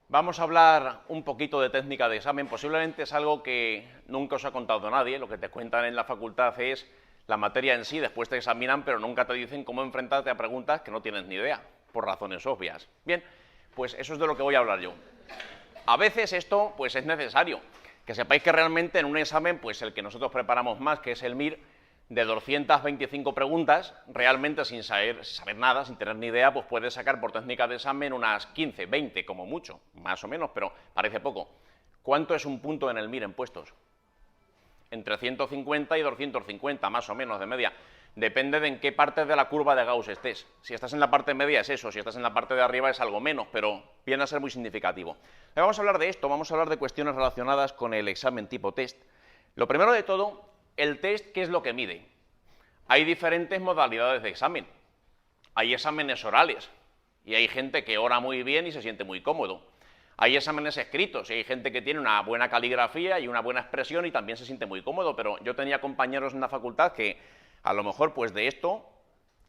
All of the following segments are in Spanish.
Vamos a hablar un poquito de técnica de examen. Posiblemente es algo que nunca os ha contado nadie. Lo que te cuentan en la facultad es la materia en sí, después te examinan, pero nunca te dicen cómo enfrentarte a preguntas que no tienes ni idea, por razones obvias. Bien, pues eso es de lo que voy a hablar yo. A veces esto pues es necesario, que sepáis que realmente en un examen, pues el que nosotros preparamos más, que es el MIR, de 225 preguntas, realmente sin saber nada, sin tener ni idea, pues puedes sacar por técnica de examen unas 15, 20 como mucho, más o menos, pero parece poco. ¿Cuánto es un punto en el MIR en puestos? Entre 150 y 250, más o menos, de media. Depende de en qué parte de la curva de Gauss estés. Si estás en la parte media es eso, si estás en la parte de arriba es algo menos, pero viene a ser muy significativo. Vamos a hablar de esto, vamos a hablar de cuestiones relacionadas con el examen tipo test. Lo primero de todo, el test, ¿qué es lo que mide? Hay diferentes modalidades de examen. Hay exámenes orales, y hay gente que ora muy bien y se siente muy cómodo. Hay exámenes escritos, y hay gente que tiene una buena caligrafía y una buena expresión y también se siente muy cómodo, pero yo tenía compañeros en la facultad que a lo mejor pues de esto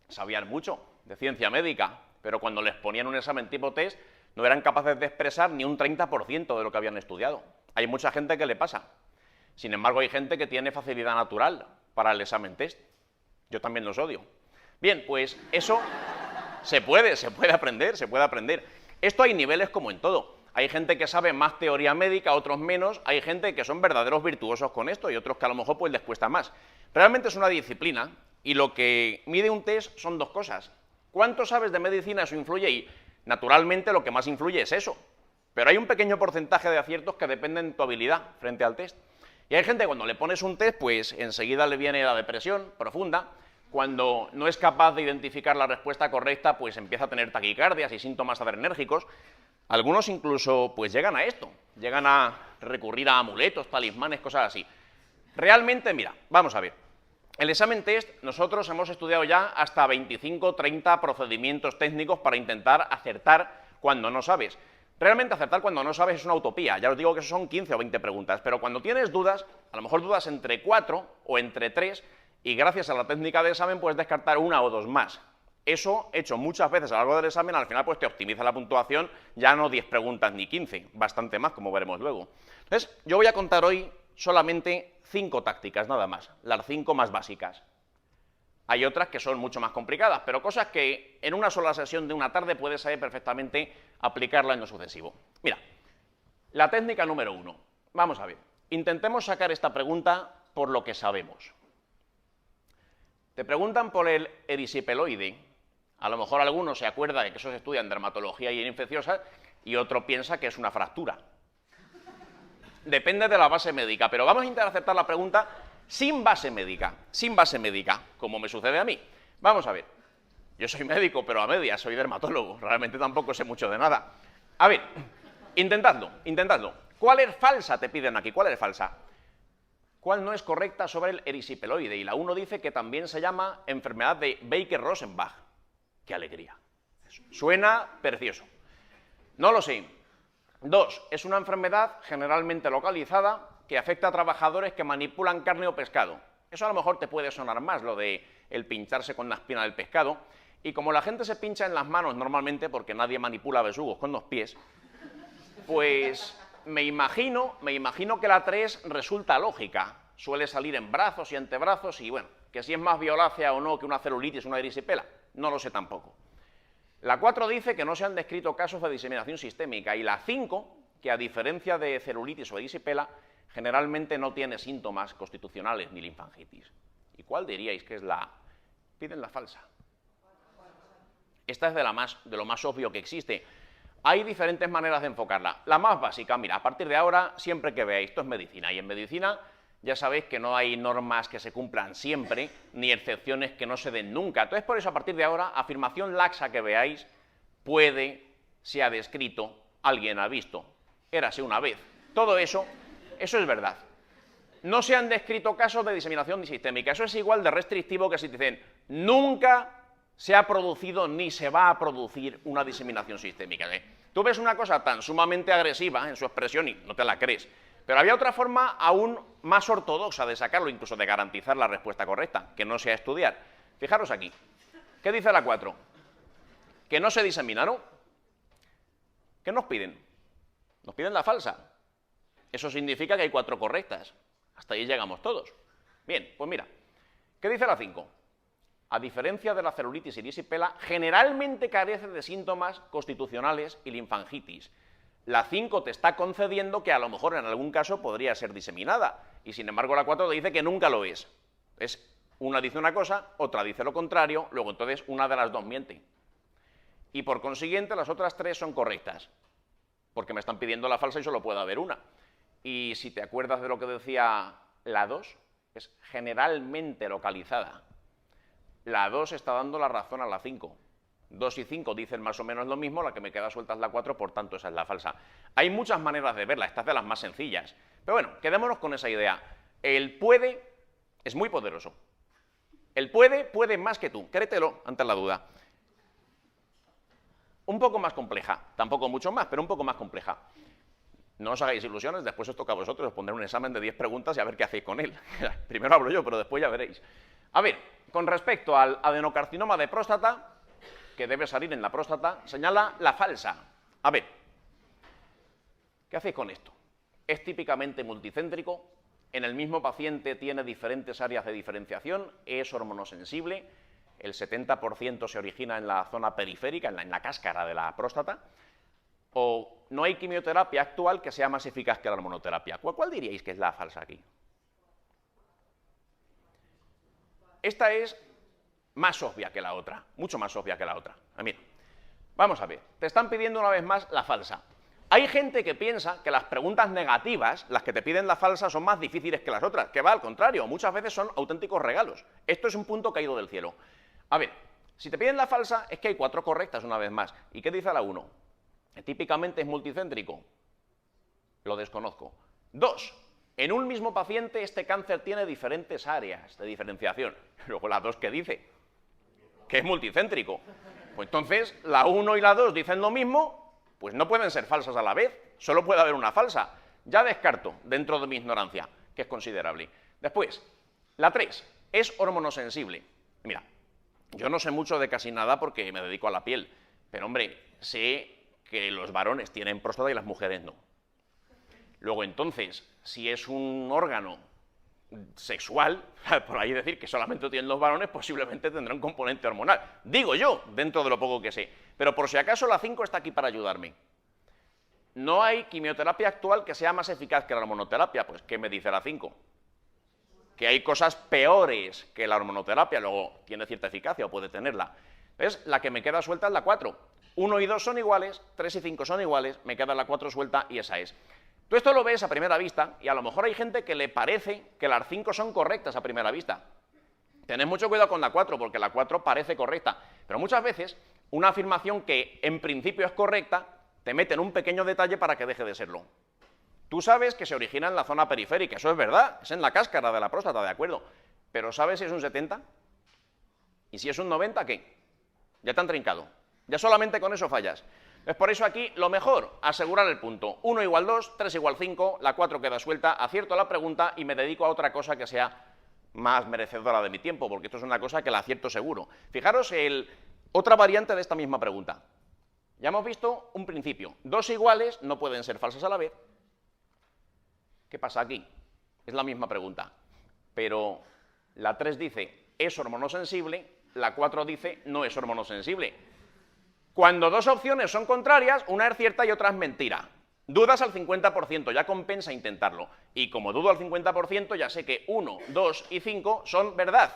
sabían mucho, de ciencia médica, pero cuando les ponían un examen tipo test no eran capaces de expresar ni un 30% de lo que habían estudiado. Hay mucha gente que le pasa. Sin embargo, hay gente que tiene facilidad natural para el examen test. Yo también los odio. Bien, pues eso se puede aprender, se puede aprender. Esto hay niveles como en todo. Hay gente que sabe más teoría médica, otros menos. Hay gente que son verdaderos virtuosos con esto y otros que a lo mejor pues les cuesta más. Realmente es una disciplina y lo que mide un test son dos cosas. ¿Cuánto sabes de medicina? Eso influye y naturalmente lo que más influye es eso. Pero hay un pequeño porcentaje de aciertos que dependen de tu habilidad frente al test. Y hay gente que cuando le pones un test, pues enseguida le viene la depresión profunda. Cuando no es capaz de identificar la respuesta correcta, pues empieza a tener taquicardias y síntomas adrenérgicos. Algunos incluso pues llegan a esto, llegan a recurrir a amuletos, talismanes, cosas así. Realmente, mira, vamos a ver. El examen test, nosotros hemos estudiado ya hasta 25, 30 procedimientos técnicos para intentar acertar cuando no sabes. Realmente acertar cuando no sabes es una utopía, ya os digo que eso son 15 o 20 preguntas, pero cuando tienes dudas, a lo mejor dudas entre 4 o entre 3, y gracias a la técnica de examen puedes descartar una o dos más. Eso, hecho muchas veces a lo largo del examen, al final pues te optimiza la puntuación, ya no 10 preguntas ni 15, bastante más, como veremos luego. Entonces, yo voy a contar hoy solamente 5 tácticas, nada más, las 5 más básicas. Hay otras que son mucho más complicadas, pero cosas que en una sola sesión de una tarde puedes saber perfectamente aplicarla en lo sucesivo. Mira, la técnica número 1. Vamos a ver, intentemos sacar esta pregunta por lo que sabemos. Te preguntan por el erisipeloide. A lo mejor alguno se acuerda de que eso se estudia en dermatología y en infecciosas y otro piensa que es una fractura. Depende de la base médica, pero vamos a intentar aceptar la pregunta sin base médica, como me sucede a mí. Vamos a ver, yo soy médico, pero a medias, soy dermatólogo, realmente tampoco sé mucho de nada. A ver, intentadlo. ¿Cuál es falsa? Te piden aquí, ¿cuál es falsa? ¿Cuál no es correcta sobre el erisipeloide? Y la 1 dice que también se llama enfermedad de Baker-Rosenbach. ¡Qué alegría! Suena precioso. No lo sé. 2, es una enfermedad generalmente localizada que afecta a trabajadores que manipulan carne o pescado. Eso a lo mejor te puede sonar más, lo de el pincharse con la espina del pescado. Y como la gente se pincha en las manos normalmente, porque nadie manipula besugos con los pies, pues me imagino que la 3 resulta lógica. Suele salir en brazos y antebrazos y bueno, que si es más violácea o no que una celulitis o una erisipela, no lo sé tampoco. La 4 dice que no se han descrito casos de diseminación sistémica y la 5, que a diferencia de celulitis o erisipela, generalmente no tiene síntomas constitucionales ni linfangitis. ¿Y cuál diríais que es la? Piden la falsa. Esta es de lo más obvio que existe. Hay diferentes maneras de enfocarla. La más básica, mira, a partir de ahora, siempre que veáis, esto es medicina, y en medicina ya sabéis que no hay normas que se cumplan siempre, ni excepciones que no se den nunca. Entonces, por eso, a partir de ahora, afirmación laxa que veáis, puede, se ha descrito, alguien ha visto, érase una vez. Todo eso es verdad. No se han descrito casos de diseminación sistémica. Eso es igual de restrictivo que si te dicen nunca se ha producido ni se va a producir una diseminación sistémica. Tú ves una cosa tan sumamente agresiva en su expresión y no te la crees. Pero había otra forma aún más ortodoxa de sacarlo, incluso de garantizar la respuesta correcta, que no sea estudiar. Fijaros aquí. ¿Qué dice la 4? Que no se diseminaron. ¿Qué nos piden? Nos piden la falsa. Eso significa que hay 4 correctas. Hasta ahí llegamos todos. Bien, pues mira, ¿qué dice la 5? A diferencia de la celulitis y erisipela, generalmente carece de síntomas constitucionales y linfangitis. La 5 te está concediendo que a lo mejor en algún caso podría ser diseminada, y sin embargo la 4 te dice que nunca lo es. Una dice una cosa, otra dice lo contrario, luego entonces una de las dos miente. Y por consiguiente las otras 3 son correctas, porque me están pidiendo la falsa y solo puede haber una. Y si te acuerdas de lo que decía la 2, es generalmente localizada. La 2 está dando la razón a la 5. 2 y 5 dicen más o menos lo mismo, la que me queda suelta es la 4, por tanto esa es la falsa. Hay muchas maneras de verla, esta es de las más sencillas. Pero bueno, quedémonos con esa idea. El puede es muy poderoso. El puede más que tú, créetelo ante la duda. Un poco más compleja, tampoco mucho más, pero un poco más compleja. No os hagáis ilusiones, después os toca a vosotros, os pondré un examen de 10 preguntas y a ver qué hacéis con él. Primero hablo yo, pero después ya veréis. A ver, con respecto al adenocarcinoma de próstata, que debe salir en la próstata, señala la falsa. A ver, ¿qué hacéis con esto? Es típicamente multicéntrico, en el mismo paciente tiene diferentes áreas de diferenciación, es hormonosensible, el 70% se origina en la zona periférica, en la cáscara de la próstata, o no hay quimioterapia actual que sea más eficaz que la hormonoterapia. ¿Cuál diríais que es la falsa aquí? Esta es más obvia que la otra, mucho más obvia que la otra. Mira, vamos a ver, te están pidiendo una vez más la falsa. Hay gente que piensa que las preguntas negativas, las que te piden la falsa, son más difíciles que las otras, que va al contrario, muchas veces son auténticos regalos. Esto es un punto caído del cielo. A ver, si te piden la falsa, es que hay 4 correctas una vez más. ¿Y qué dice la 1? Típicamente es multicéntrico. Lo desconozco. 2. En un mismo paciente este cáncer tiene diferentes áreas de diferenciación. Luego la 2, ¿qué dice? Que es multicéntrico. Pues entonces, la 1 y la 2 dicen lo mismo, pues no pueden ser falsas a la vez, solo puede haber una falsa. Ya descarto, dentro de mi ignorancia, que es considerable. Después, la 3, es hormonosensible. Mira, yo no sé mucho de casi nada porque me dedico a la piel, pero hombre, sé que los varones tienen próstata y las mujeres no. Luego entonces, si es un órgano sexual, por ahí decir que solamente tienen los varones, posiblemente tendrá un componente hormonal. Digo yo, dentro de lo poco que sé. Pero por si acaso la 5 está aquí para ayudarme. No hay quimioterapia actual que sea más eficaz que la hormonoterapia. Pues, ¿qué me dice la 5? Que hay cosas peores que la hormonoterapia, luego tiene cierta eficacia o puede tenerla. ¿Ves? La que me queda suelta es la 4. 1 y 2 son iguales, 3 y 5 son iguales, me queda la 4 suelta y esa es. Tú esto lo ves a primera vista y a lo mejor hay gente que le parece que las 5 son correctas a primera vista. Tened mucho cuidado con la 4 porque la 4 parece correcta, pero muchas veces una afirmación que en principio es correcta te mete en un pequeño detalle para que deje de serlo. Tú sabes que se origina en la zona periférica, eso es verdad, es en la cáscara de la próstata, de acuerdo, pero ¿sabes si es un 70? ¿Y si es un 90, qué? Ya te han trincado, ya solamente con eso fallas. Es por eso aquí lo mejor, asegurar el punto. 1 igual 2, 3 igual 5, la 4 queda suelta, acierto la pregunta y me dedico a otra cosa que sea más merecedora de mi tiempo, porque esto es una cosa que la acierto seguro. Fijaros otra variante de esta misma pregunta. Ya hemos visto un principio. 2 iguales no pueden ser falsas a la vez. ¿Qué pasa aquí? Es la misma pregunta. Pero la 3 dice es hormonosensible, la 4 dice no es hormonosensible. Cuando 2 opciones son contrarias, una es cierta y otra es mentira. Dudas al 50%, ya compensa intentarlo. Y como dudo al 50%, ya sé que 1, 2 y 5 son verdad.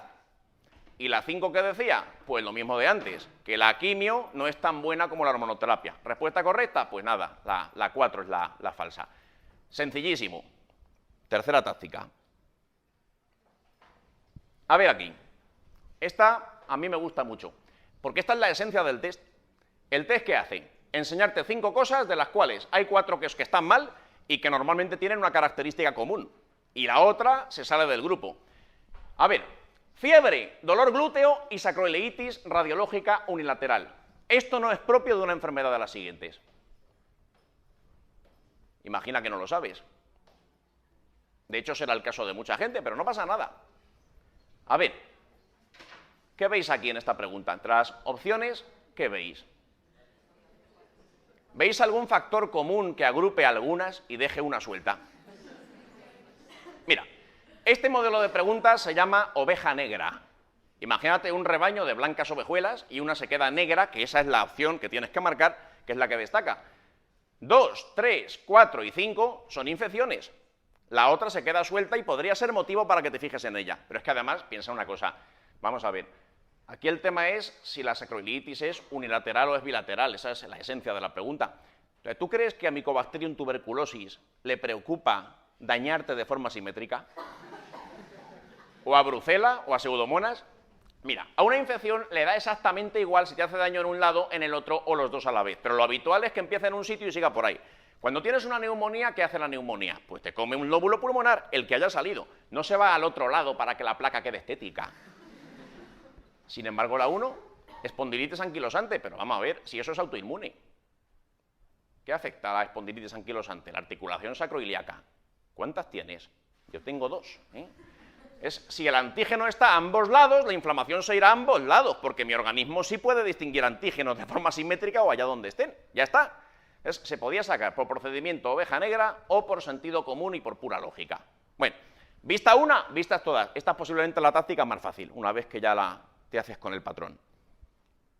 ¿Y la 5 que decía? Pues lo mismo de antes, que la quimio no es tan buena como la hormonoterapia. ¿Respuesta correcta? Pues nada, la 4 es la falsa. Sencillísimo. Tercera táctica. A ver aquí. Esta a mí me gusta mucho, porque esta es la esencia del test. ¿El test qué hace? Enseñarte 5 cosas, de las cuales hay 4 que están mal y que normalmente tienen una característica común. Y la otra se sale del grupo. A ver, fiebre, dolor glúteo y sacroileitis radiológica unilateral. Esto no es propio de una enfermedad de las siguientes. Imagina que no lo sabes. De hecho, será el caso de mucha gente, pero no pasa nada. A ver, ¿qué veis aquí en esta pregunta? Entre las opciones, ¿qué veis? ¿Veis algún factor común que agrupe algunas y deje una suelta? Mira, este modelo de preguntas se llama oveja negra. Imagínate un rebaño de blancas ovejuelas y una se queda negra, que esa es la opción que tienes que marcar, que es la que destaca. 2, 3, 4 y 5 son infecciones. La otra se queda suelta y podría ser motivo para que te fijes en ella. Pero es que además, piensa una cosa, vamos a ver, aquí el tema es si la sacroiliitis es unilateral o es bilateral, esa es la esencia de la pregunta. Entonces, ¿tú crees que a Mycobacterium tuberculosis le preocupa dañarte de forma simétrica? ¿O a Brucella o a Pseudomonas? Mira, a una infección le da exactamente igual si te hace daño en un lado, en el otro o los dos a la vez, pero lo habitual es que empiece en un sitio y siga por ahí. Cuando tienes una neumonía, ¿qué hace la neumonía? Pues te come un lóbulo pulmonar, el que haya salido, no se va al otro lado para que la placa quede estética. Sin embargo, la 1, espondilitis anquilosante, pero vamos a ver, si eso es autoinmune. ¿Qué afecta a la espondilitis anquilosante? La articulación sacroiliaca. ¿Cuántas tienes? Yo tengo 2, ¿eh? Es si el antígeno está a ambos lados, la inflamación se irá a ambos lados, porque mi organismo sí puede distinguir antígenos de forma simétrica o allá donde estén. Ya está. Se podía sacar por procedimiento oveja negra o por sentido común y por pura lógica. Bueno, vista una, vistas todas. Esta es posiblemente la táctica más fácil, una vez que ya te haces con el patrón.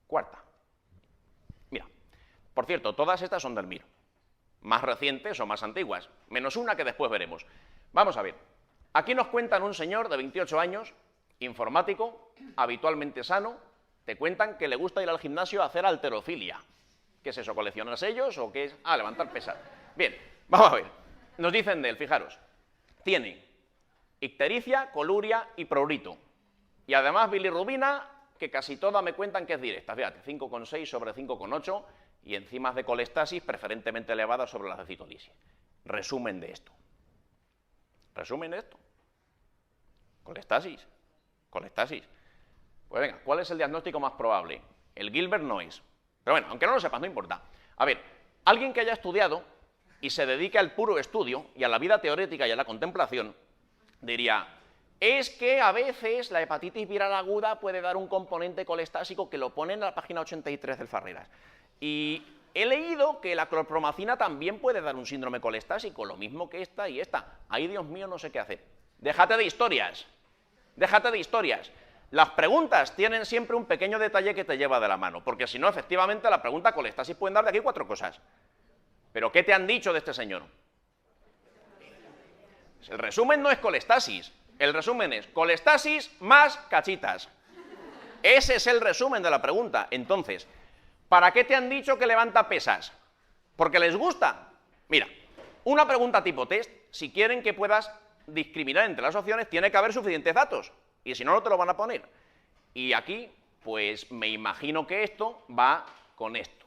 Cuarta. Mira, por cierto, todas estas son del MIR. Más recientes o más antiguas, menos una que después veremos. Vamos a ver. Aquí nos cuentan un señor de 28 años, informático, habitualmente sano, te cuentan que le gusta ir al gimnasio a hacer halterofilia. ¿Qué es eso? ¿Coleccionar sellos o qué es? Ah, levantar pesas. Bien, vamos a ver. Nos dicen de él, fijaros, tiene ictericia, coluria y prurito. Y además bilirrubina, que casi todas me cuentan que es directa. Fíjate, 5,6 sobre 5,8 y enzimas de colestasis preferentemente elevadas sobre las de citolisis. Resumen de esto. Resumen de esto. Colestasis. Colestasis. Pues venga, ¿cuál es el diagnóstico más probable? El Gilbert no es. Pero bueno, aunque no lo sepas, no importa. A ver, alguien que haya estudiado y se dedique al puro estudio y a la vida teórica y a la contemplación, diría, es que a veces la hepatitis viral aguda puede dar un componente colestásico que lo pone en la página 83 del Farreras. Y he leído que la clorpromacina también puede dar un síndrome colestásico, lo mismo que esta y esta. Ay, Dios mío, no sé qué hacer. Déjate de historias. Déjate de historias. Las preguntas tienen siempre un pequeño detalle que te lleva de la mano, porque si no, efectivamente, la pregunta colestasis pueden dar de aquí 4 cosas. ¿Pero qué te han dicho de este señor? El resumen no es colestasis, el resumen es colestasis más cachitas. Ese es el resumen de la pregunta. Entonces, ¿para qué te han dicho que levanta pesas? ¿Porque les gusta? Mira, una pregunta tipo test, si quieren que puedas discriminar entre las opciones, tiene que haber suficientes datos. Y si no, no te lo van a poner. Y aquí, pues me imagino que esto va con esto,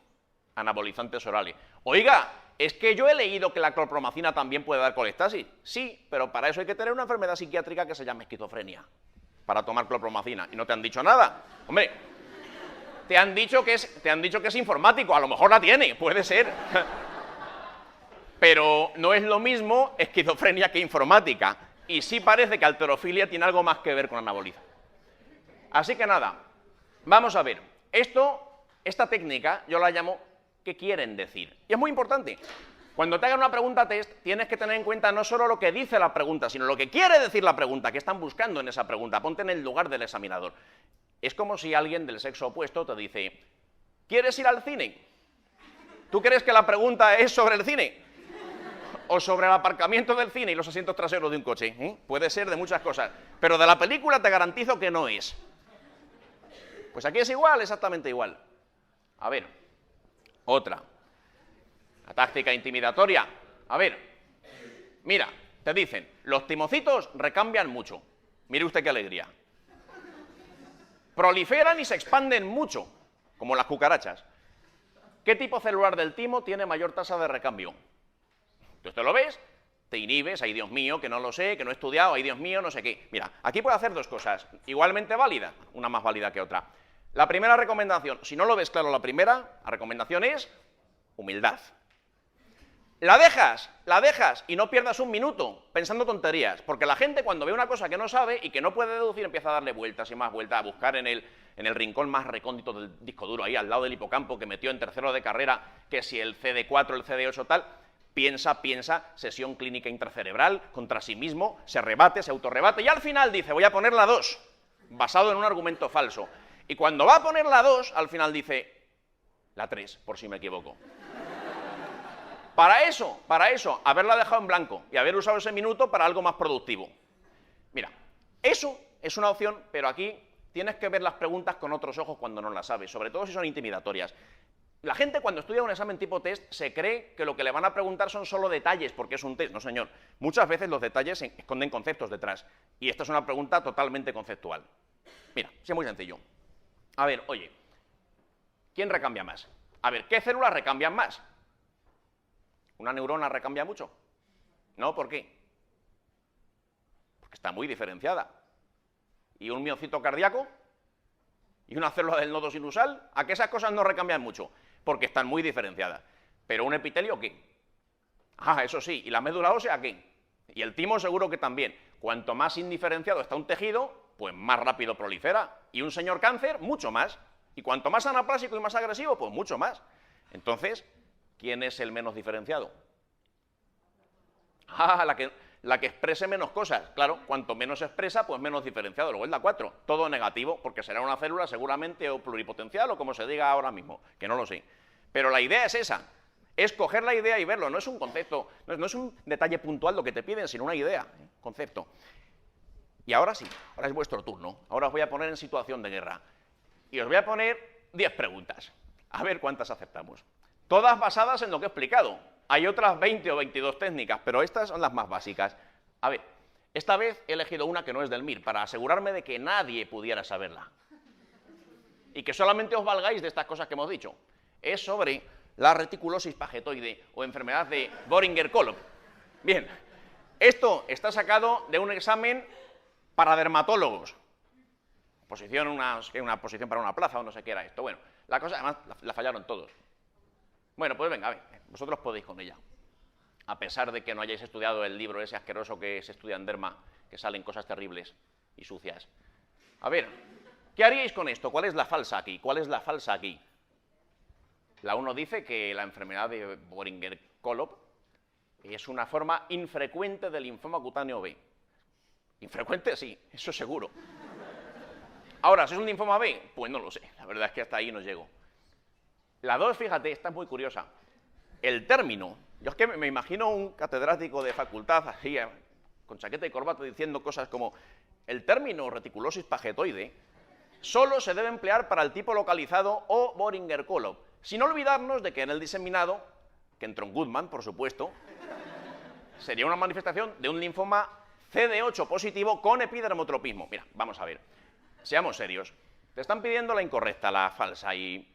anabolizantes orales. Oiga, es que yo he leído que la clorpromacina también puede dar colestasis. Sí, pero para eso hay que tener una enfermedad psiquiátrica que se llama esquizofrenia, para tomar clorpromacina. Y no te han dicho nada. Hombre, te han dicho que es informático, a lo mejor la tiene, puede ser. Pero no es lo mismo esquizofrenia que informática. Y sí parece que halterofilia tiene algo más que ver con anabolizantes. Así que nada, vamos a ver. Esta técnica yo la llamo ¿qué quieren decir? Y es muy importante. Cuando te hagan una pregunta test, tienes que tener en cuenta no solo lo que dice la pregunta, sino lo que quiere decir la pregunta, que están buscando en esa pregunta. Ponte en el lugar del examinador. Es como si alguien del sexo opuesto te dice, ¿quieres ir al cine? ¿Tú crees que la pregunta es sobre el cine? ¿O sobre el aparcamiento del cine y los asientos traseros de un coche? Puede ser de muchas cosas, pero de la película te garantizo que no es. Pues aquí es igual, exactamente igual. A ver, otra. La táctica intimidatoria. A ver, mira, te dicen, los timocitos recambian mucho. Mire usted qué alegría. Proliferan y se expanden mucho, como las cucarachas. ¿Qué tipo celular del timo tiene mayor tasa de recambio? Entonces te lo ves, te inhibes, ay Dios mío, que no lo sé, que no he estudiado, ay Dios mío, no sé qué. Mira, aquí puedo hacer 2 cosas, igualmente válidas, una más válida que otra. La primera recomendación, si no lo ves claro la primera, la recomendación es humildad. la dejas y no pierdas un minuto pensando tonterías, porque la gente cuando ve una cosa que no sabe y que no puede deducir empieza a darle vueltas y más vueltas, a buscar en el rincón más recóndito del disco duro, ahí al lado del hipocampo que metió en tercero de carrera, que si el CD4, el CD8 tal, piensa, sesión clínica intracerebral contra sí mismo, se rebate, se autorrebate y al final dice, voy a poner la 2, basado en un argumento falso. Y cuando va a poner la 2, al final dice, la 3, por si me equivoco. Para eso, haberla dejado en blanco y haber usado ese minuto para algo más productivo. Mira, eso es una opción, pero aquí tienes que ver las preguntas con otros ojos cuando no las sabes, sobre todo si son intimidatorias. La gente cuando estudia un examen tipo test se cree que lo que le van a preguntar son solo detalles porque es un test. No, señor. Muchas veces los detalles esconden conceptos detrás. Y esta es una pregunta totalmente conceptual. Mira, es muy sencillo. A ver, oye, ¿quién recambia más? A ver, ¿qué células recambian más? ¿Una neurona recambia mucho? No, ¿por qué? Porque está muy diferenciada. ¿Y un miocito cardíaco? ¿Y una célula del nodo sinusal? ¿A qué esas cosas no recambian mucho? Porque están muy diferenciadas. ¿Pero un epitelio qué? Ah, eso sí. ¿Y la médula ósea qué? Y el timo seguro que también. Cuanto más indiferenciado está un tejido, pues más rápido prolifera. Y un señor cáncer, mucho más. Y cuanto más anaplásico y más agresivo, pues mucho más. Entonces, ¿quién es el menos diferenciado? Ah, la que exprese menos cosas. Claro, cuanto menos expresa, pues menos diferenciado. Luego es la 4. Todo negativo, porque será una célula seguramente o pluripotencial o como se diga ahora mismo, que no lo sé. Pero la idea es esa. Es coger la idea y verlo. No es un concepto, no es un detalle puntual lo que te piden, sino una idea, concepto. Y ahora sí, ahora es vuestro turno. Ahora os voy a poner en situación de guerra. Y os voy a poner 10 preguntas. A ver cuántas aceptamos. Todas basadas en lo que he explicado. Hay otras 20 o 22 técnicas, pero estas son las más básicas. A ver, esta vez he elegido una que no es del MIR, para asegurarme de que nadie pudiera saberla. Y que solamente os valgáis de estas cosas que hemos dicho. Es sobre la reticulosis pagetoide o enfermedad de Boehringer-Kohlhoff. Bien, esto está sacado de un examen para dermatólogos. Una posición para una plaza o no sé qué era esto. Bueno, la cosa, además, la fallaron todos. Bueno, pues venga, a ver, vosotros podéis con ella. A pesar de que no hayáis estudiado el libro ese asqueroso que se estudia en Derma, que salen cosas terribles y sucias. A ver, ¿qué haríais con esto? ¿Cuál es la falsa aquí? ¿Cuál es la falsa aquí? La 1 dice que la enfermedad de Boehringer-Kohlhoff es una forma infrecuente del linfoma cutáneo B. Infrecuente, sí, eso seguro. Ahora, ¿si es un linfoma B? Pues no lo sé, la verdad es que hasta ahí no llego. La 2, fíjate, esta es muy curiosa. El término, yo es que me imagino un catedrático de facultad así, con chaqueta y corbata, diciendo cosas como el término reticulosis pagetoide solo se debe emplear para el tipo localizado o Boehringer-Kohlhoff, sin olvidarnos de que en el diseminado, que entró en Goodman, por supuesto, sería una manifestación de un linfoma CD8 positivo con epidermotropismo. Mira, vamos a ver, seamos serios. Te están pidiendo la incorrecta, la falsa, y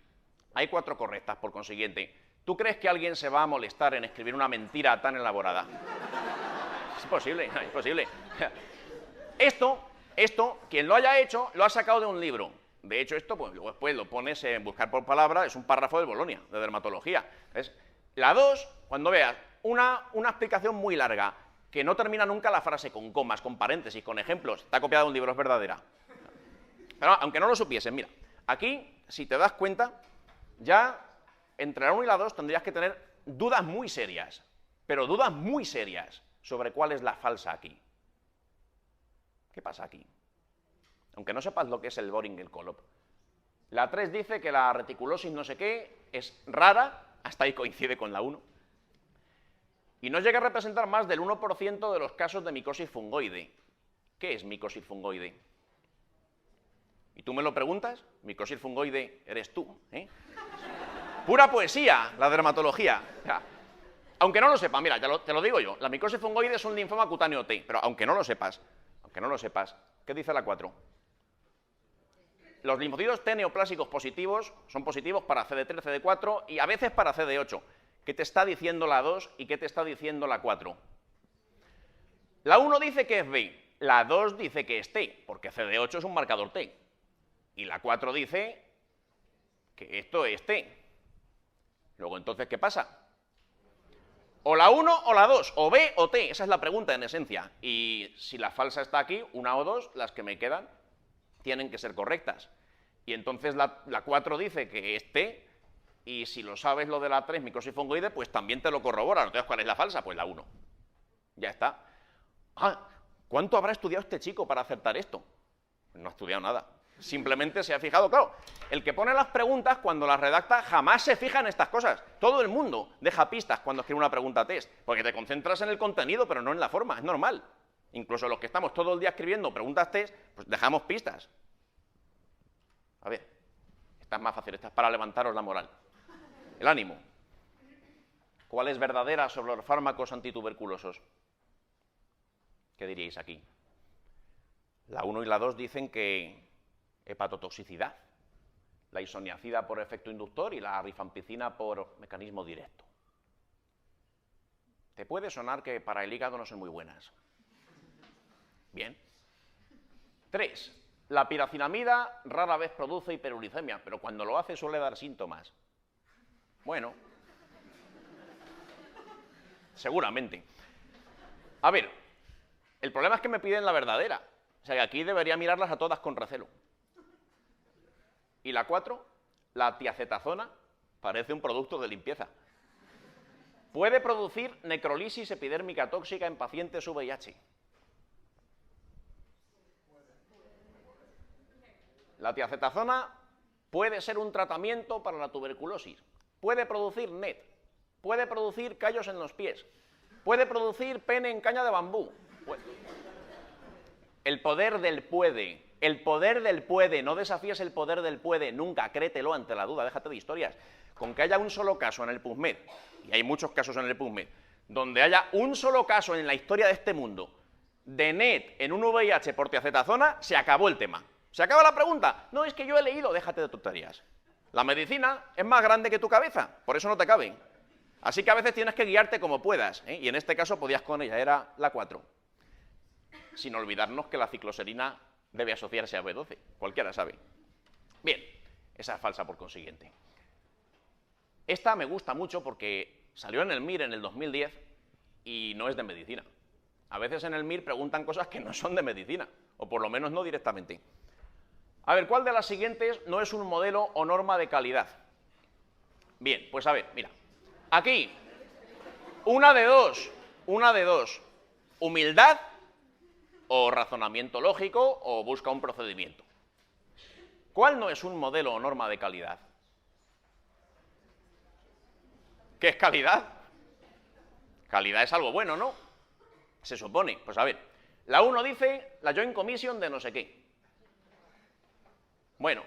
hay 4 correctas, por consiguiente. ¿Tú crees que alguien se va a molestar en escribir una mentira tan elaborada? Es imposible, es imposible. Esto, quien lo haya hecho, lo ha sacado de un libro. De hecho, esto, pues luego después lo pones en buscar por palabra, es un párrafo de Bolonia, de dermatología. ¿Ves? La 2, cuando veas una explicación muy larga, que no termina nunca la frase con comas, con paréntesis, con ejemplos, está copiada de un libro, es verdadera. Pero aunque no lo supiesen, mira, aquí, si te das cuenta, ya entre la 1 y la 2 tendrías que tener dudas muy serias, pero dudas muy serias sobre cuál es la falsa aquí. ¿Qué pasa aquí? Aunque no sepas lo que es el Boehringer-Kohlhoff. La 3 dice que la reticulosis no sé qué es rara, hasta ahí coincide con la 1, y no llega a representar más del 1% de los casos de micosis fungoide. ¿Qué es micosis fungoide? ¿Y tú me lo preguntas? Micosis fungoide eres tú, ¿eh? Pura poesía, la dermatología. O sea, aunque no lo sepas, mira, te lo digo yo, la micosis fungoide es un linfoma cutáneo T, pero aunque no lo sepas, ¿qué dice la 4? Los linfocitos T neoplásicos positivos son positivos para CD3, CD4 y a veces para CD8. ¿Qué te está diciendo la 2 y qué te está diciendo la 4? La 1 dice que es B, la 2 dice que es T, porque CD8 es un marcador T. Y la 4 dice que esto es T. Luego, entonces, ¿qué pasa? O la 1 o la 2, o B o T, esa es la pregunta en esencia. Y si la falsa está aquí, una o dos, las que me quedan tienen que ser correctas. Y entonces la 4 dice que es T, y si lo sabes lo de la 3, micosis fungoide, pues también te lo corrobora. Entonces, ¿cuál es la falsa? Pues la 1. Ya está. Ah, ¿cuánto habrá estudiado este chico para acertar esto? No ha estudiado nada. Simplemente se ha fijado, claro, el que pone las preguntas cuando las redacta jamás se fija en estas cosas. Todo el mundo deja pistas cuando escribe una pregunta test, porque te concentras en el contenido, pero no en la forma, es normal. Incluso los que estamos todo el día escribiendo preguntas test, pues dejamos pistas. A ver, esta es más fácil, esta es para levantaros la moral. El ánimo. ¿Cuál es verdadera sobre los fármacos antituberculosos? ¿Qué diríais aquí? La 1 y la 2 dicen que hepatotoxicidad, la isoniazida por efecto inductor y la rifampicina por mecanismo directo. Te puede sonar que para el hígado no son muy buenas. Bien. 3. La piracinamida rara vez produce hiperuricemia, pero cuando lo hace suele dar síntomas. Bueno, seguramente. A ver, el problema es que me piden la verdadera. O sea que aquí debería mirarlas a todas con recelo. Y la 4, la tiacetatona, parece un producto de limpieza. Puede producir necrolisis epidérmica tóxica en pacientes VIH. La tiacetatona puede ser un tratamiento para la tuberculosis. Puede producir NET. Puede producir callos en los pies. Puede producir pene en caña de bambú. El poder del puede. El poder del puede. No desafíes el poder del puede nunca. Créetelo ante la duda. Déjate de historias. Con que haya un solo caso en el PubMed, y hay muchos casos en el PubMed, donde haya un solo caso en la historia de este mundo de NET en un VIH por tiacetatona, se acabó el tema. ¿Se acaba la pregunta? No, es que yo he leído. Déjate de tonterías. La medicina es más grande que tu cabeza, por eso no te cabe. Así que a veces tienes que guiarte como puedas, ¿eh? Y en este caso podías con ella, era la 4. Sin olvidarnos que la cicloserina debe asociarse a B12, cualquiera sabe. Bien, esa es falsa por consiguiente. Esta me gusta mucho porque salió en el MIR en el 2010 y no es de medicina. A veces en el MIR preguntan cosas que no son de medicina, o por lo menos no directamente. A ver, ¿cuál de las siguientes no es un modelo o norma de calidad? Bien, pues a ver, mira. Aquí, una de dos. Humildad o razonamiento lógico o busca un procedimiento. ¿Cuál no es un modelo o norma de calidad? ¿Qué es calidad? Calidad es algo bueno, ¿no? Se supone. Pues a ver, la 1 dice la Joint Commission de no sé qué. Bueno,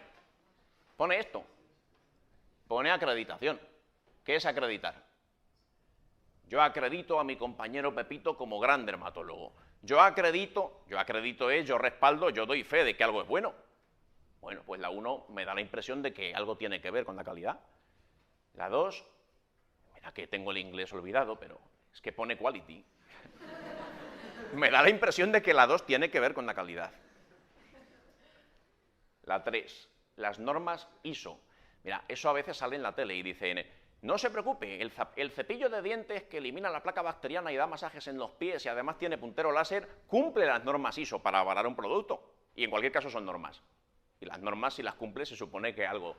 pone esto. Pone acreditación. ¿Qué es acreditar? Yo acredito a mi compañero Pepito como gran dermatólogo. Yo respaldo, yo doy fe de que algo es bueno. Bueno, pues la 1 me da la impresión de que algo tiene que ver con la calidad. La 2, mira que tengo el inglés olvidado, pero es que pone quality. Me da la impresión de que la 2 tiene que ver con la calidad. La 3, las normas ISO. Mira, eso a veces sale en la tele y dicen, no se preocupe, el cepillo de dientes que elimina la placa bacteriana y da masajes en los pies y además tiene puntero láser, cumple las normas ISO para avalar un producto. Y en cualquier caso son normas. Y las normas, si las cumple, se supone que algo.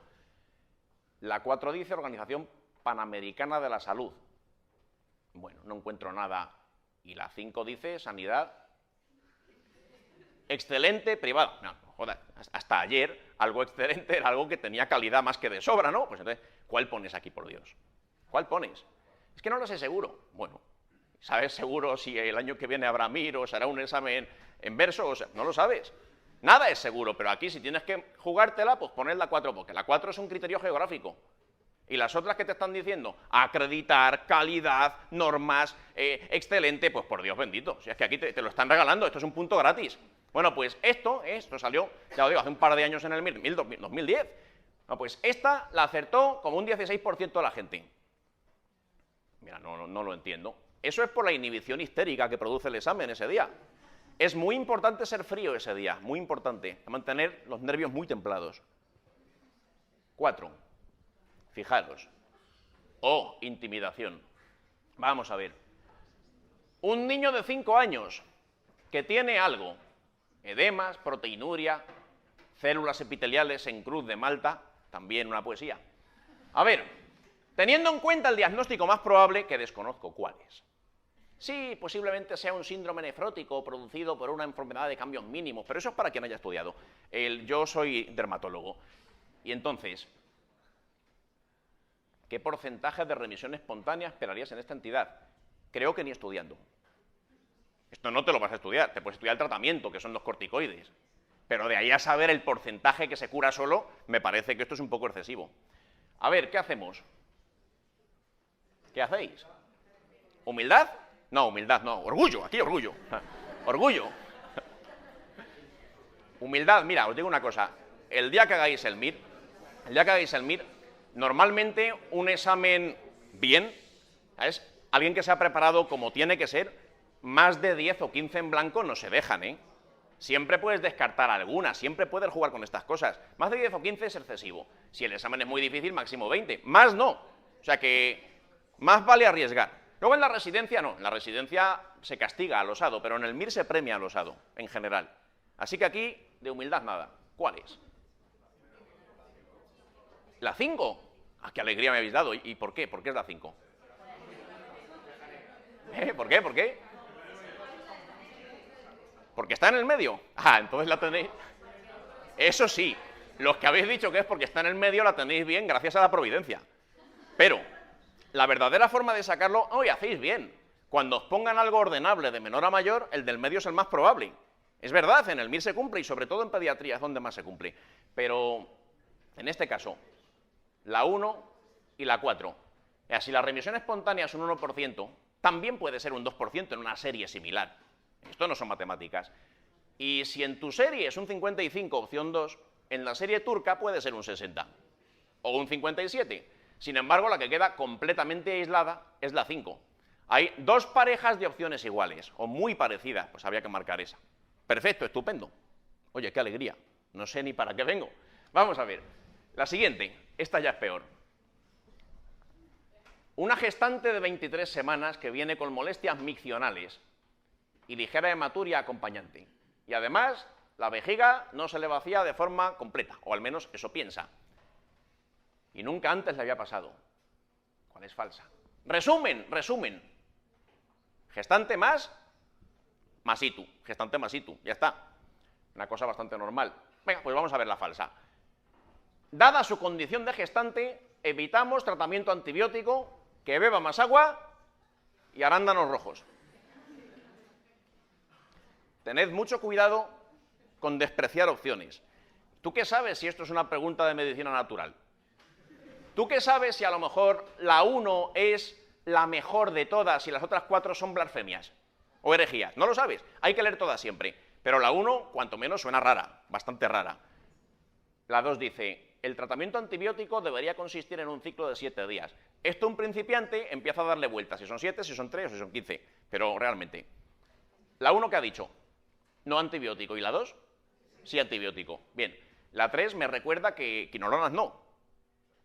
La 4 dice Organización Panamericana de la Salud. Bueno, no encuentro nada. Y la 5 dice Sanidad excelente privada. No, joder, hasta ayer algo excelente era algo que tenía calidad más que de sobra, ¿no? Pues entonces, ¿cuál pones aquí, por Dios? ¿Cuál pones? Es que no lo sé seguro. Bueno, ¿sabes seguro si el año que viene habrá MIR o será un examen en verso? O sea, no lo sabes. Nada es seguro, pero aquí si tienes que jugártela, pues pones la 4, porque la 4 es un criterio geográfico. Y las otras que te están diciendo, acreditar, calidad, normas, excelente, pues por Dios bendito. Si es que aquí te lo están regalando, esto es un punto gratis. Bueno, pues esto salió, ya lo digo, hace un par de años en el MIR, 2010. No, pues esta la acertó como un 16% de la gente. Mira, no lo entiendo. Eso es por la inhibición histérica que produce el examen ese día. Es muy importante ser frío ese día, muy importante, mantener los nervios muy templados. 4. Fijaros. O intimidación. Vamos a ver. Un niño de 5 años que tiene algo, edemas, proteinuria, células epiteliales en cruz de Malta, también una poesía. A ver, teniendo en cuenta el diagnóstico más probable, que desconozco cuál es. Sí, posiblemente sea un síndrome nefrótico producido por una enfermedad de cambios mínimos, pero eso es para quien haya estudiado. Yo soy dermatólogo. Y entonces, ¿qué porcentaje de remisión espontánea esperarías en esta entidad? Creo que ni estudiando. Esto no te lo vas a estudiar, te puedes estudiar el tratamiento, que son los corticoides. Pero de ahí a saber el porcentaje que se cura solo, me parece que esto es un poco excesivo. A ver, ¿qué hacemos? ¿Qué hacéis? ¿Humildad? No, humildad no. Orgullo, aquí orgullo. Orgullo. Humildad, mira, os digo una cosa. El día que hagáis el MIR, normalmente un examen bien, ¿sabes? Alguien que se ha preparado como tiene que ser, más de 10 o 15 en blanco no se dejan, ¿eh? Siempre puedes descartar alguna, siempre puedes jugar con estas cosas. Más de 10 o 15 es excesivo. Si el examen es muy difícil, máximo 20. Más no. O sea que más vale arriesgar. Luego en la residencia no. En la residencia se castiga al osado, pero en el MIR se premia al osado, en general. Así que aquí, de humildad nada. ¿Cuál es? ¿La 5? ¡Ah, qué alegría me habéis dado! ¿Y por qué? ¿Por qué es la 5? ¿Por qué? ¿Por qué? ¿Porque está en el medio? Ah, entonces la tenéis... Eso sí, los que habéis dicho que es porque está en el medio la tenéis bien gracias a la providencia. Pero la verdadera forma de sacarlo, hoy hacéis bien. Cuando os pongan algo ordenable de menor a mayor, el del medio es el más probable. Es verdad, en el MIR se cumple y sobre todo en pediatría es donde más se cumple. Pero en este caso, la 1 y la 4. Si la remisión espontánea es un 1%, también puede ser un 2% en una serie similar. Esto no son matemáticas. Y si en tu serie es un 55, opción 2, en la serie turca puede ser un 60 o un 57. Sin embargo, la que queda completamente aislada es la 5. Hay dos parejas de opciones iguales o muy parecidas, pues habría que marcar esa. Perfecto, estupendo. Oye, qué alegría. No sé ni para qué vengo. Vamos a ver. La siguiente, esta ya es peor. Una gestante de 23 semanas que viene con molestias miccionales y ligera hematuria acompañante. Y además, la vejiga no se le vacía de forma completa, o al menos eso piensa. Y nunca antes le había pasado. ¿Cuál es falsa? Resumen. Gestante más itu. Gestante más itu. Ya está. Una cosa bastante normal. Venga, pues vamos a ver la falsa. Dada su condición de gestante, evitamos tratamiento antibiótico, que beba más agua y arándanos rojos. Tened mucho cuidado con despreciar opciones. ¿Tú qué sabes si esto es una pregunta de medicina natural? ¿Tú qué sabes si a lo mejor la 1 es la mejor de todas y las otras 4 son blasfemias o herejías? No lo sabes, hay que leer todas siempre. Pero la 1, cuanto menos, suena rara, bastante rara. La 2 dice, el tratamiento antibiótico debería consistir en un ciclo de 7 días. Esto un principiante empieza a darle vueltas, si son 7, si son 3 o si son 15, pero realmente. La 1 que ha dicho, no antibiótico, ¿y la 2? Sí antibiótico. Bien, la 3 me recuerda que quinolonas no,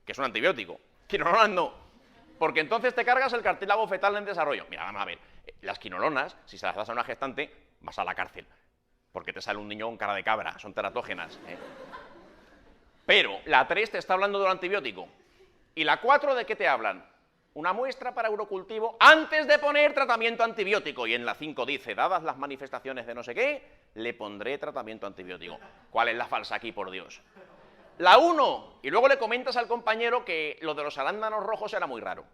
que es un antibiótico. Quinolonas no, porque entonces te cargas el cartílago fetal en desarrollo. Mira, vamos a ver, las quinolonas, si se las das a una gestante, vas a la cárcel, porque te sale un niño con cara de cabra, son teratógenas, ¿eh? Pero la 3 te está hablando de un antibiótico. ¿Y la 4 de qué te hablan? Una muestra para urocultivo antes de poner tratamiento antibiótico. Y en la 5 dice, dadas las manifestaciones de no sé qué, le pondré tratamiento antibiótico. ¿Cuál es la falsa aquí, por Dios? La 1, y luego le comentas al compañero que lo de los arándanos rojos era muy raro.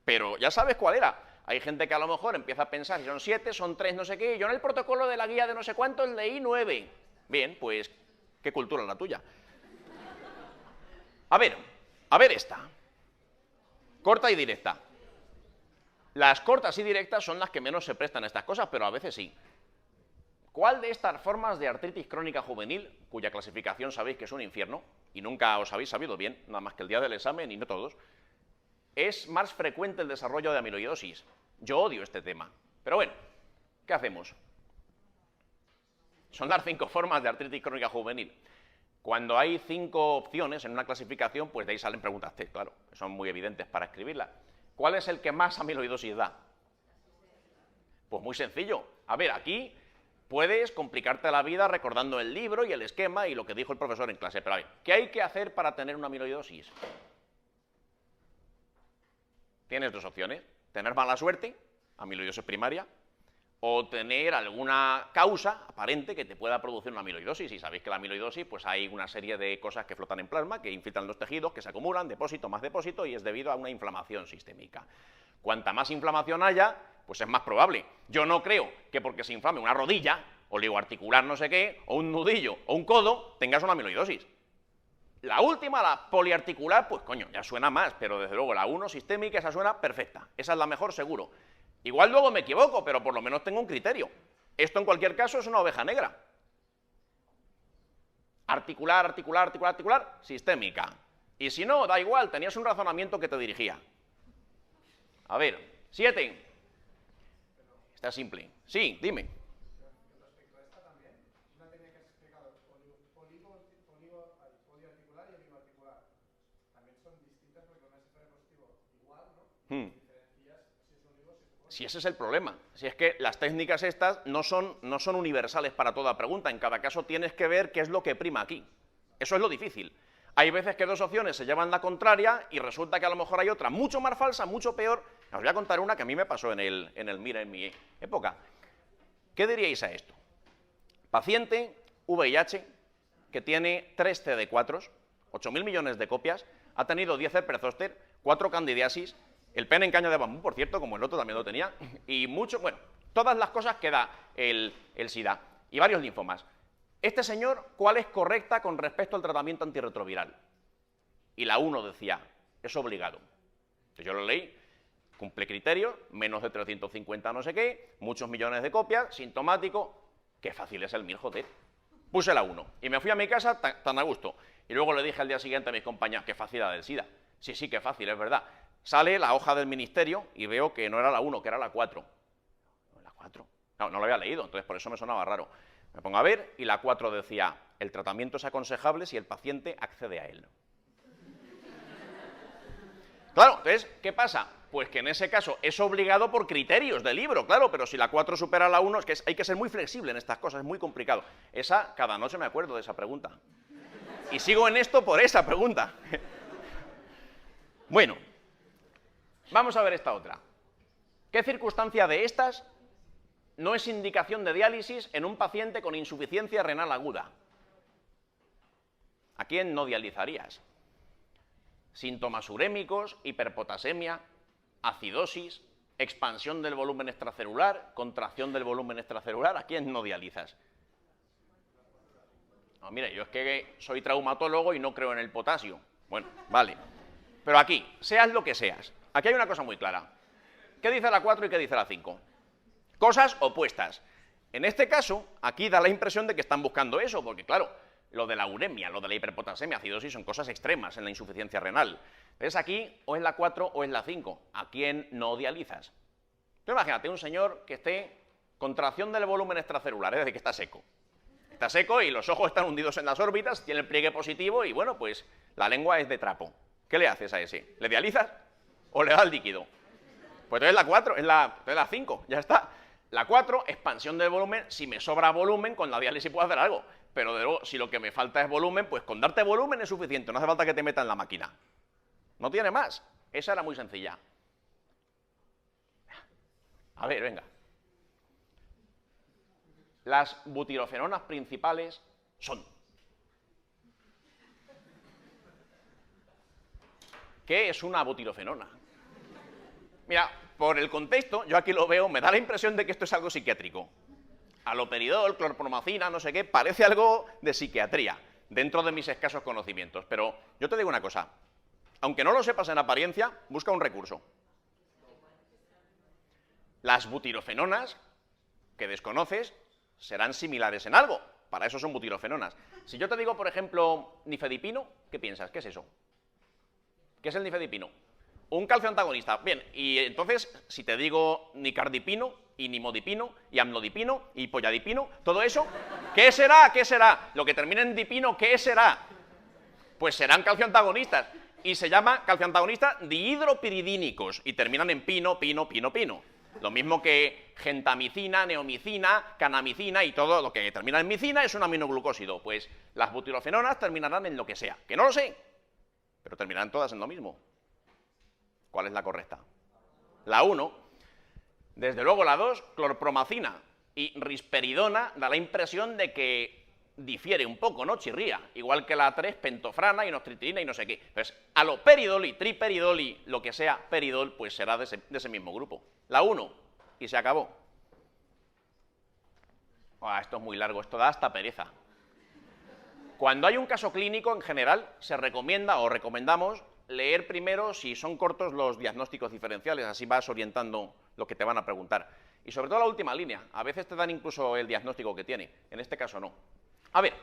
Pero ya sabes cuál era. Hay gente que a lo mejor empieza a pensar si son 7, son 3, no sé qué. Yo en el protocolo de la guía de no sé cuántos leí 9. Bien, pues, ¿qué cultura es la tuya? A ver esta. Corta y directa. Las cortas y directas son las que menos se prestan a estas cosas, pero a veces sí. ¿Cuál de estas formas de artritis crónica juvenil, cuya clasificación sabéis que es un infierno, y nunca os habéis sabido bien, nada más que el día del examen y no todos, es más frecuente el desarrollo de amiloidosis? Yo odio este tema. Pero bueno, ¿qué hacemos? Son las 5 formas de artritis crónica juvenil. Cuando hay 5 opciones en una clasificación, pues de ahí salen preguntas test, claro, que son muy evidentes para escribirlas. ¿Cuál es el que más amiloidosis da? Pues muy sencillo. A ver, aquí puedes complicarte la vida recordando el libro y el esquema y lo que dijo el profesor en clase. Pero a ver, ¿qué hay que hacer para tener una amiloidosis? Tienes dos opciones. Tener mala suerte, amiloidosis primaria, o tener alguna causa aparente que te pueda producir una amiloidosis. Y sabéis que la amiloidosis, pues hay una serie de cosas que flotan en plasma, que infiltran los tejidos, que se acumulan, depósito más depósito, y es debido a una inflamación sistémica. Cuanta más inflamación haya, pues es más probable. Yo no creo que porque se inflame una rodilla, oligoarticular no sé qué, o un nudillo, o un codo, tengas una amiloidosis. La última, la poliarticular, pues coño, ya suena más, pero desde luego la 1 sistémica, esa suena perfecta. Esa es la mejor seguro. Igual luego me equivoco, pero por lo menos tengo un criterio. Esto en cualquier caso es una oveja negra. Articular, articular, articular, articular, sistémica. Y si no, da igual, tenías un razonamiento que te dirigía. A ver, 7. Está simple. Sí, dime. Respecto a esta también, una técnica que has explicado, poliarticular y oligoarticular, también son distintas porque una es Fr positivo igual, ¿no? Si ese es el problema, si es que las técnicas estas no son universales para toda pregunta, en cada caso tienes que ver qué es lo que prima aquí. Eso es lo difícil. Hay veces que dos opciones se llevan la contraria y resulta que a lo mejor hay otra mucho más falsa, mucho peor. Os voy a contar una que a mí me pasó en el MIR en mi época. ¿Qué diríais a esto? Paciente VIH que tiene 3 CD4, 8.000 millones de copias, ha tenido 10 herpes zóster, 4 candidiasis, el pene en caña de bambú, por cierto, como el otro también lo tenía, y mucho, bueno, todas las cosas que da el SIDA, y varios linfomas. Este señor, ¿cuál es correcta con respecto al tratamiento antirretroviral? Y la 1 decía, es obligado. Entonces yo lo leí, cumple criterios, menos de 350 no sé qué, muchos millones de copias, sintomático, qué fácil es el MIR, joder. Puse la 1, y me fui a mi casa tan a gusto. Y luego le dije al día siguiente a mis compañeros, qué fácil la del SIDA. Sí, sí, qué fácil, es verdad. Sale la hoja del ministerio y veo que no era la 1, que era la 4. ¿La 4? No, no lo había leído, entonces por eso me sonaba raro. Me pongo a ver y la 4 decía, el tratamiento es aconsejable si el paciente accede a él. Claro, entonces, ¿qué pasa? Pues que en ese caso es obligado por criterios del libro, claro, pero si la 4 supera la 1, es que hay que ser muy flexible en estas cosas, es muy complicado. Esa, cada noche me acuerdo de esa pregunta. Y sigo en esto por esa pregunta. Bueno. Vamos a ver esta otra. ¿Qué circunstancia de estas no es indicación de diálisis en un paciente con insuficiencia renal aguda? ¿A quién no dializarías? Síntomas urémicos, hiperpotasemia, acidosis, expansión del volumen extracelular, contracción del volumen extracelular, ¿a quién no dializas? No, mire, yo es que soy traumatólogo y no creo en el potasio. Bueno, vale. Pero aquí, seas lo que seas, aquí hay una cosa muy clara. ¿Qué dice la 4 y qué dice la 5? Cosas opuestas. En este caso, aquí da la impresión de que están buscando eso, porque claro, lo de la uremia, lo de la hiperpotasemia, acidosis, son cosas extremas en la insuficiencia renal. ¿Ves aquí? O es la 4 o es la 5. ¿A quién no dializas? Tú imagínate un señor que esté contracción del volumen extracelular, es decir, que está seco. Está seco y los ojos están hundidos en las órbitas, tiene el pliegue positivo y bueno, pues la lengua es de trapo. ¿Qué le haces a ese? ¿Le dializas o le das el líquido? Pues entonces la 4, es la 5, ya está. La 4, expansión del volumen. Si me sobra volumen, con la diálisis puedo hacer algo. Pero de luego, si lo que me falta es volumen, pues con darte volumen es suficiente. No hace falta que te metan en la máquina. No tiene más. Esa era muy sencilla. A ver, venga. Las butirofenonas principales son... ¿Qué es una butirofenona? Mira, por el contexto, yo aquí lo veo, me da la impresión de que esto es algo psiquiátrico. Aloperidol, clorpromacina, no sé qué, parece algo de psiquiatría, dentro de mis escasos conocimientos. Pero yo te digo una cosa, aunque no lo sepas en apariencia, busca un recurso. Las butirofenonas, que desconoces, serán similares en algo. Para eso son butirofenonas. Si yo te digo, por ejemplo, nifedipino, ¿qué piensas? ¿Qué es eso? ¿Qué es el nifedipino? Un calcio antagonista. Bien, y entonces, si te digo nicardipino, y nimodipino, y amlodipino, y polladipino, todo eso, ¿qué será? ¿Qué será? Lo que termine en dipino, ¿qué será? Pues serán calcio antagonistas. y se llama calcioantagonista dihidropiridínicos y terminan en pino, pino, pino, pino. Lo mismo que gentamicina, neomicina, canamicina y todo lo que termina en micina es un aminoglucósido. Pues las butirofenonas terminarán en lo que sea, que no lo sé, pero terminarán todas en lo mismo. ¿Cuál es la correcta? La 1. Desde luego la 2, clorpromacina y risperidona, da la impresión de que difiere un poco, ¿no? Chirría. Igual que la 3, pentofrana, inostritilina y no sé qué. Pues aloperidol, triperidol y lo que sea peridol, pues será de ese mismo grupo. La 1, y se acabó. Esto es muy largo, esto da hasta pereza. Cuando hay un caso clínico, en general, se recomienda o recomendamos leer primero si son cortos los diagnósticos diferenciales, así vas orientando lo que te van a preguntar. Y sobre todo la última línea, a veces te dan incluso el diagnóstico que tiene, en este caso no. A ver,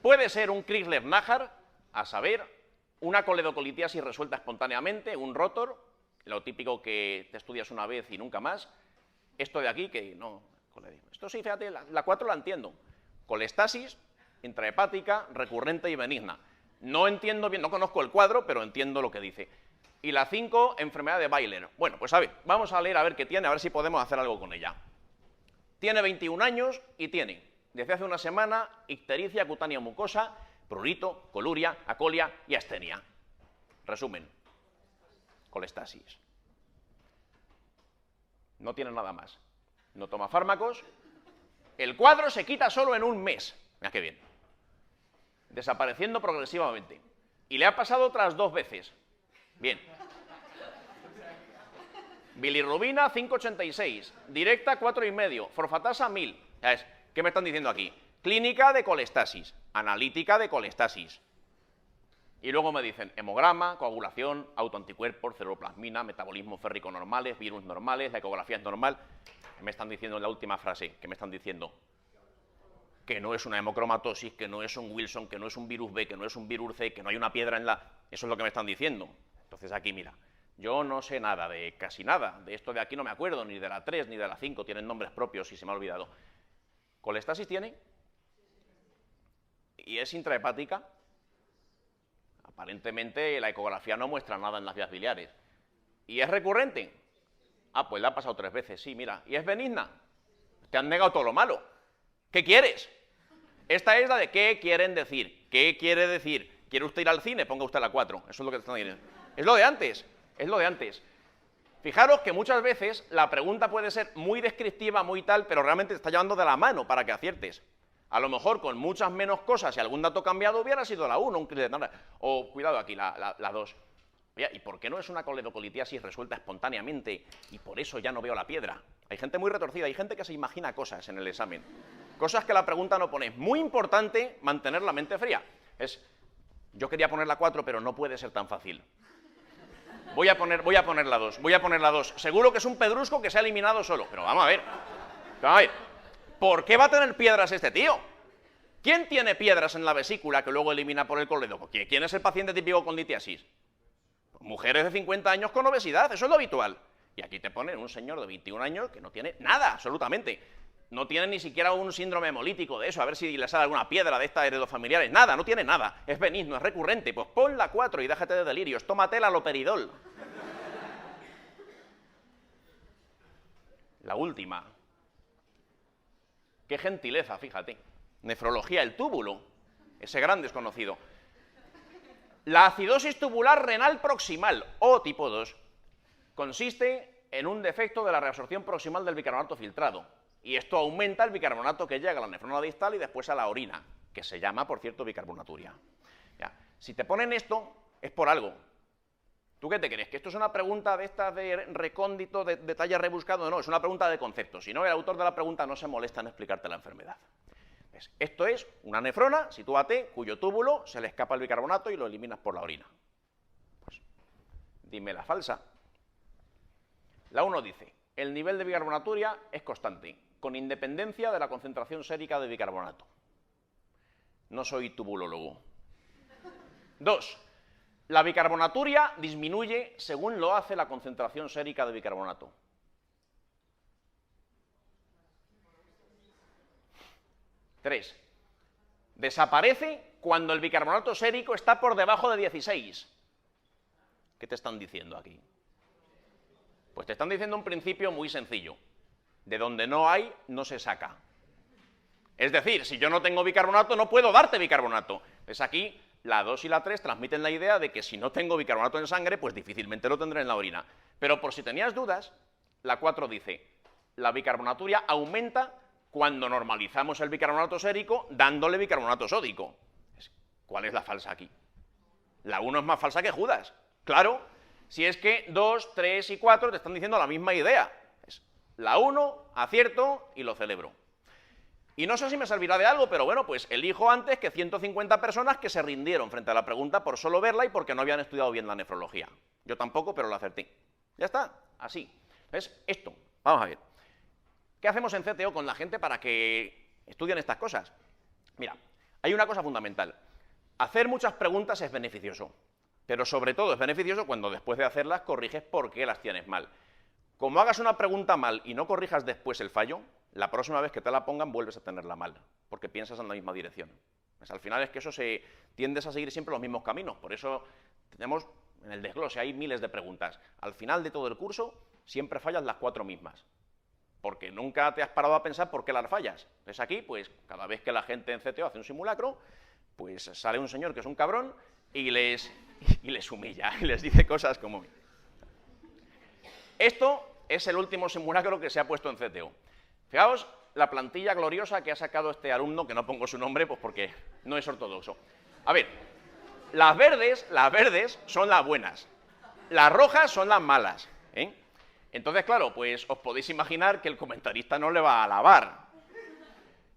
puede ser un Crigler-Najjar, a saber, una coledocolitiasis resuelta espontáneamente, un rotor, lo típico que te estudias una vez y nunca más. Esto de aquí, que no, esto sí, fíjate, la 4 la entiendo. Colestasis intrahepática, recurrente y benigna. No entiendo bien, no conozco el cuadro, pero entiendo lo que dice. Y la 5, enfermedad de Bailler. Bueno, pues a ver, vamos a leer a ver qué tiene, a ver si podemos hacer algo con ella. Tiene 21 años y tiene, desde hace una semana, ictericia cutánea mucosa, prurito, coluria, acolia y astenia. Resumen. Colestasis. No tiene nada más. No toma fármacos. El cuadro se quita solo en un mes. Mira qué bien. Desapareciendo progresivamente. Y le ha pasado otras 2 veces. Bien. Bilirrubina 586, directa 4,5, forfatasa 1000. ¿Qué me están diciendo aquí? Clínica de colestasis, analítica de colestasis. Y luego me dicen hemograma, coagulación, autoanticuerpos, ceruloplasmina, metabolismo férrico normales, virus normales, la ecografía es normal. ¿Qué me están diciendo en la última frase? ¿Qué me están diciendo? Que no es una hemocromatosis, que no es un Wilson, que no es un virus B, que no es un virus C, que no hay una piedra en la... Eso es lo que me están diciendo. Entonces aquí, mira, yo no sé nada, de casi nada. De esto de aquí no me acuerdo, ni de la 3, ni de la 5, tienen nombres propios y se me ha olvidado. ¿Colestasis tiene? ¿Y es intrahepática? Aparentemente la ecografía no muestra nada en las vías biliares. ¿Y es recurrente? Pues le ha pasado 3 veces, sí, mira. ¿Y es benigna? Te han negado todo lo malo. ¿Qué quieres? Esta es la de qué quieren decir. ¿Qué quiere decir? ¿Quiere usted ir al cine? Ponga usted la 4. Eso es lo que te están diciendo. Es lo de antes, es lo de antes. Fijaros que muchas veces la pregunta puede ser muy descriptiva, muy tal, pero realmente te está llevando de la mano para que aciertes. A lo mejor con muchas menos cosas y algún dato cambiado hubiera sido la 1, un Crigler-Najjar. O, cuidado aquí, la 2. Oye, ¿y por qué no es una coledocolitiasis resuelta espontáneamente y por eso ya no veo la piedra? Hay gente muy retorcida, hay gente que se imagina cosas en el examen. Cosas que la pregunta no pone. Es muy importante mantener la mente fría. Yo quería poner la 4, pero no puede ser tan fácil. Voy a poner la 2, Seguro que es un pedrusco que se ha eliminado solo, pero vamos a ver. ¿Por qué va a tener piedras este tío? ¿Quién tiene piedras en la vesícula que luego elimina por el coledo? ¿Quién es el paciente típico con litiasis? Mujeres de 50 años con obesidad, eso es lo habitual. Y aquí te ponen un señor de 21 años que no tiene nada, absolutamente. No tiene ni siquiera un síndrome hemolítico de eso, a ver si le sale alguna piedra de estas heredofamiliares. Nada, no tiene nada. Es benigno, es recurrente. Pues pon la 4 y déjate de delirios. Tómate el aloperidol. La última. Qué gentileza, fíjate. Nefrología, el túbulo. Ese gran desconocido. La acidosis tubular renal proximal, o tipo 2, consiste en un defecto de la reabsorción proximal del bicarbonato filtrado. Y esto aumenta el bicarbonato que llega a la nefrona distal y después a la orina, que se llama, por cierto, bicarbonaturia. Ya. Si te ponen esto, es por algo. ¿Tú qué te crees? ¿Que esto es una pregunta de estas de recóndito, de detalle rebuscado? No, es una pregunta de concepto. Si no, el autor de la pregunta no se molesta en explicarte la enfermedad. Esto es una nefrona, sitúate, cuyo túbulo se le escapa el bicarbonato y lo eliminas por la orina. Pues, dime la falsa. La 1 dice, el nivel de bicarbonaturia es constante, con independencia de la concentración sérica de bicarbonato. No soy tubulólogo. 2. La bicarbonaturia disminuye según lo hace la concentración sérica de bicarbonato. 3. Desaparece cuando el bicarbonato sérico está por debajo de 16. ¿Qué te están diciendo aquí? Pues te están diciendo un principio muy sencillo. De donde no hay, no se saca. Es decir, si yo no tengo bicarbonato, no puedo darte bicarbonato. Pues aquí la 2 y la 3 transmiten la idea de que si no tengo bicarbonato en sangre, pues difícilmente lo tendré en la orina. Pero por si tenías dudas, la 4 dice, la bicarbonaturia aumenta cuando normalizamos el bicarbonato sérico dándole bicarbonato sódico. ¿Cuál es la falsa aquí? La 1 es más falsa que Judas. Claro, si es que 2, 3 y 4 te están diciendo la misma idea. Es la 1, acierto y lo celebro. Y no sé si me servirá de algo, pero bueno, pues elijo antes que 150 personas que se rindieron frente a la pregunta por solo verla y porque no habían estudiado bien la nefrología. Yo tampoco, pero lo acerté. Ya está, así. ¿Ves? Esto, vamos a ver. ¿Qué hacemos en CTO con la gente para que estudien estas cosas? Mira, hay una cosa fundamental. Hacer muchas preguntas es beneficioso, pero sobre todo es beneficioso cuando después de hacerlas corriges por qué las tienes mal. Como hagas una pregunta mal y no corrijas después el fallo, la próxima vez que te la pongan vuelves a tenerla mal, porque piensas en la misma dirección. Pues al final es que eso tiendes a seguir siempre los mismos caminos, por eso tenemos en el desglose, hay miles de preguntas. Al final de todo el curso siempre fallas las 4 mismas, porque nunca te has parado a pensar por qué las fallas. Entonces aquí, pues cada vez que la gente en CTO hace un simulacro, pues sale un señor que es un cabrón y les humilla, y les dice cosas como... Esto es el último simulacro que se ha puesto en CTO. Fijaos la plantilla gloriosa que ha sacado este alumno, que no pongo su nombre, pues porque no es ortodoxo. A ver, las verdes son las buenas, las rojas son las malas, ¿eh? Entonces, claro, pues os podéis imaginar que el comentarista no le va a alabar.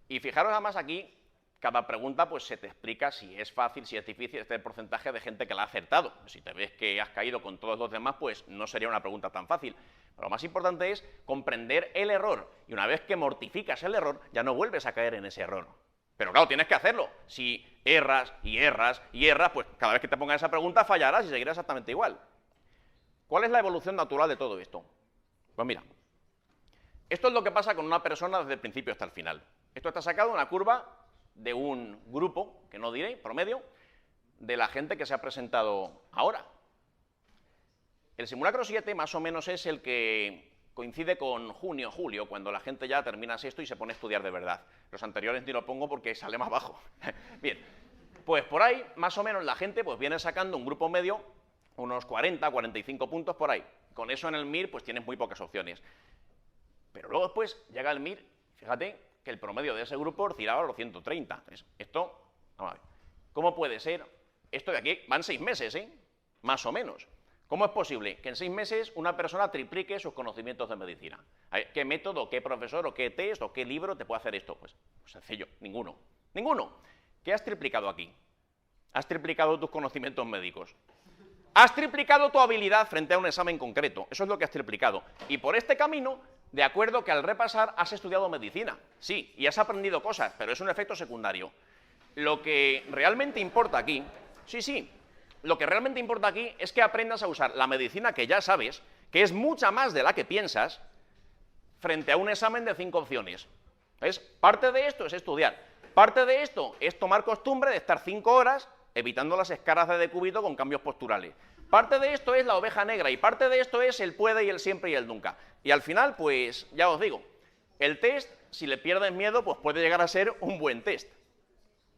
Y fijaros además aquí, cada pregunta pues se te explica si es fácil, si es difícil, este porcentaje de gente que la ha acertado. Si te ves que has caído con todos los demás, pues no sería una pregunta tan fácil. Pero lo más importante es comprender el error. Y una vez que mortificas el error, ya no vuelves a caer en ese error. Pero claro, tienes que hacerlo. Si erras y erras y erras, pues cada vez que te pongan esa pregunta fallarás y seguirás exactamente igual. ¿Cuál es la evolución natural de todo esto? Pues mira, esto es lo que pasa con una persona desde el principio hasta el final. Esto está sacado de una curva de un grupo, que no diré, promedio, de la gente que se ha presentado ahora. El simulacro 7 más o menos es el que coincide con junio, julio, cuando la gente ya termina sexto y se pone a estudiar de verdad. Los anteriores ni lo pongo porque sale más bajo. Bien, pues por ahí, más o menos, la gente pues viene sacando un grupo medio, unos 40, 45 puntos por ahí. Con eso en el MIR pues tienes muy pocas opciones. Pero luego después llega el MIR, fíjate, que el promedio de ese grupo oscilaba a los 130. Entonces, esto, vamos a ver, ¿cómo puede ser? Esto de aquí van 6 meses, ¿eh? Más o menos. ¿Cómo es posible que en 6 meses una persona triplique sus conocimientos de medicina? ¿Qué método, qué profesor, o qué test, o qué libro te puede hacer esto? Pues sencillo, ninguno. ¡Ninguno! ¿Qué has triplicado aquí? Has triplicado tus conocimientos médicos. Has triplicado tu habilidad frente a un examen concreto. Eso es lo que has triplicado. Y por este camino, de acuerdo que al repasar has estudiado medicina. Sí, y has aprendido cosas, pero es un efecto secundario. Lo que realmente importa aquí... Sí, lo que realmente importa aquí es que aprendas a usar la medicina que ya sabes, que es mucha más de la que piensas, frente a un examen de 5 opciones. ¿Ves? Parte de esto es estudiar. Parte de esto es tomar costumbre de estar 5 horas evitando las escalas de decúbito con cambios posturales. Parte de esto es la oveja negra y parte de esto es el puede y el siempre y el nunca. Y al final, pues, ya os digo, el test, si le pierdes miedo, pues puede llegar a ser un buen test.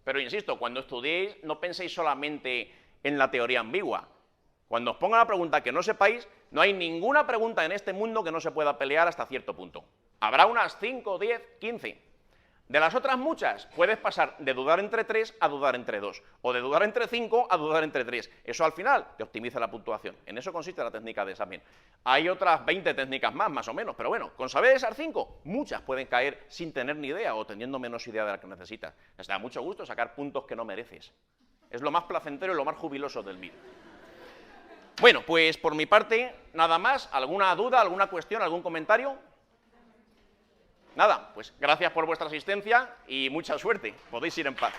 Pero insisto, cuando estudiéis, no penséis solamente en la teoría ambigua. Cuando os pongan una pregunta que no sepáis, no hay ninguna pregunta en este mundo que no se pueda pelear hasta cierto punto. Habrá unas 5, 10, 15. De las otras muchas, puedes pasar de dudar entre 3 a dudar entre 2, o de dudar entre 5 a dudar entre 3. Eso al final te optimiza la puntuación. En eso consiste la técnica de examen. Hay otras 20 técnicas más o menos, pero bueno, con saber esas 5, muchas pueden caer sin tener ni idea o teniendo menos idea de la que necesitas. Les da mucho gusto sacar puntos que no mereces. Es lo más placentero y lo más jubiloso del MIR. Bueno, pues por mi parte, nada más. ¿Alguna duda, alguna cuestión, algún comentario? Nada, pues gracias por vuestra asistencia y mucha suerte. Podéis ir en paz.